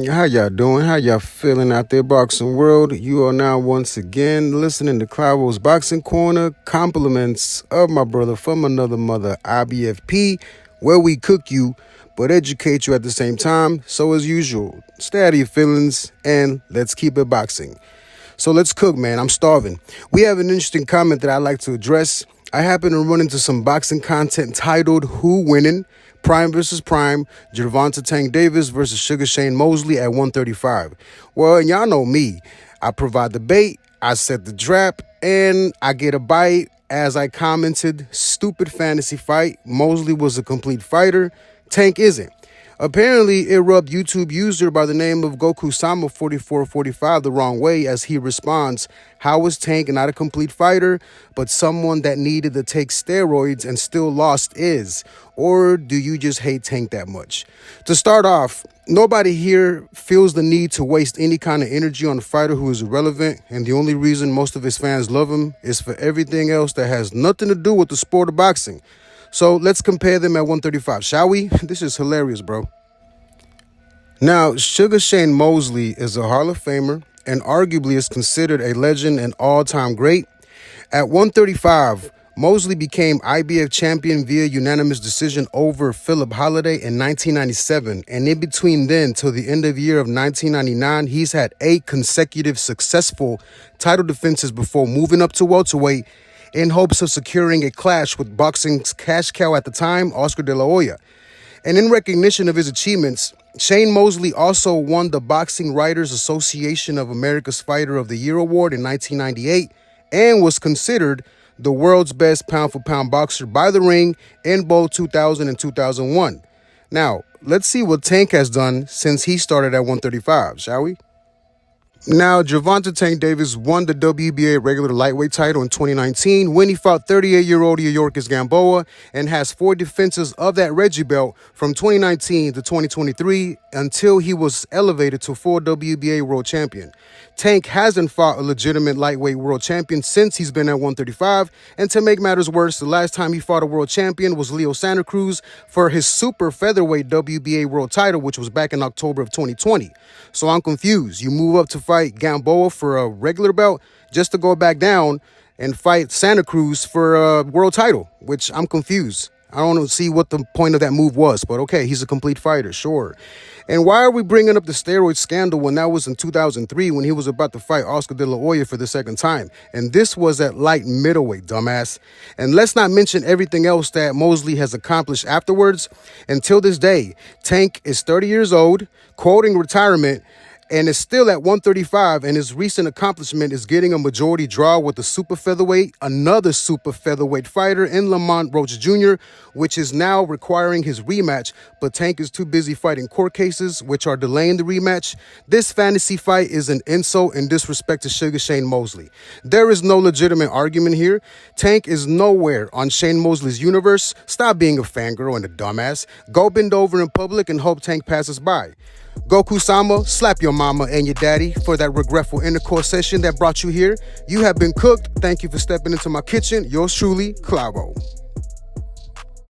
How y'all doing? How y'all feeling out there, boxing world? You are now once again listening to Klavo's Boxing Corner. Compliments of my brother from another mother, IBFP, where we cook you, but educate you at the same time. So as usual, stay out of your feelings and let's keep it boxing. So let's cook, man. I'm starving. We have an interesting comment that I'd like to address. I happen to run into some boxing content titled Who Winning? Prime versus Prime, Gervonta Tank Davis versus Sugar Shane Mosley at 135. Well, y'all know me. I provide the bait, I set the trap, and I get a bite. As I commented, stupid fantasy fight. Mosley was a complete fighter. Tank isn't. Apparently, it rubbed YouTube user by the name of Goku-sama4445 the wrong way as he responds, how was Tank not a complete fighter, but someone that needed to take steroids and still lost is? Or do you just hate Tank that much? To start off, nobody here feels the need to waste any kind of energy on a fighter who is irrelevant, and the only reason most of his fans love him is for everything else that has nothing to do with the sport of boxing. So let's compare them at 135, shall we? This is hilarious, bro. Now, Sugar Shane Mosley is a Hall of Famer and arguably is considered a legend and all-time great. At 135, Mosley became IBF champion via unanimous decision over Philip Holliday in 1997, and in between then till the end of the year of 1999, he's had 8 consecutive successful title defenses before moving up to welterweight in hopes of securing a clash with boxing's cash cow at the time, Oscar De La Hoya. And in recognition of his achievements, Shane Mosley also won the Boxing Writers Association of America's Fighter of the Year award in 1998 and was considered the world's best pound-for-pound boxer by The Ring in both 2000 and 2001. Now, let's see what Tank has done since he started at 135, shall we? Now, Gervonta Tank Davis won the WBA regular lightweight title in 2019 when he fought 38-year-old Yorkis Gamboa and has 4 defenses of that Reggie belt from 2019 to 2023 until he was elevated to full WBA world champion. Tank hasn't fought a legitimate lightweight world champion since he's been at 135, and to make matters worse, the last time he fought a world champion was Leo Santa Cruz for his super featherweight WBA world title, which was back in October of 2020. So I'm confused. You move up to fight Gamboa for a regular belt just to go back down and fight Santa Cruz for a world title, which I'm confused. I don't see what the point of that move was, but okay, he's a complete fighter, sure. And why are we bringing up the steroid scandal when that was in 2003 when he was about to fight Oscar De La Hoya for the second time? And this was at light middleweight, dumbass. And let's not mention everything else that Mosley has accomplished afterwards. Until this day, Tank is 30 years old, quoting retirement, and is still at 135, and his recent accomplishment is getting a majority draw with a super featherweight, another super featherweight fighter in Lamont Roach Jr., which is now requiring his rematch, but Tank is too busy fighting court cases, which are delaying the rematch. This fantasy fight is an insult and disrespect to Sugar Shane Mosley. There is no legitimate argument here. Tank is nowhere on Shane Mosley's universe. Stop being a fangirl and a dumbass. Go bend over in public and hope Tank passes by. Goku-sama, slap your mama and your daddy for that regretful intercourse session that brought you here. You have been cooked. Thank you for stepping into my kitchen. Yours truly, Klavo.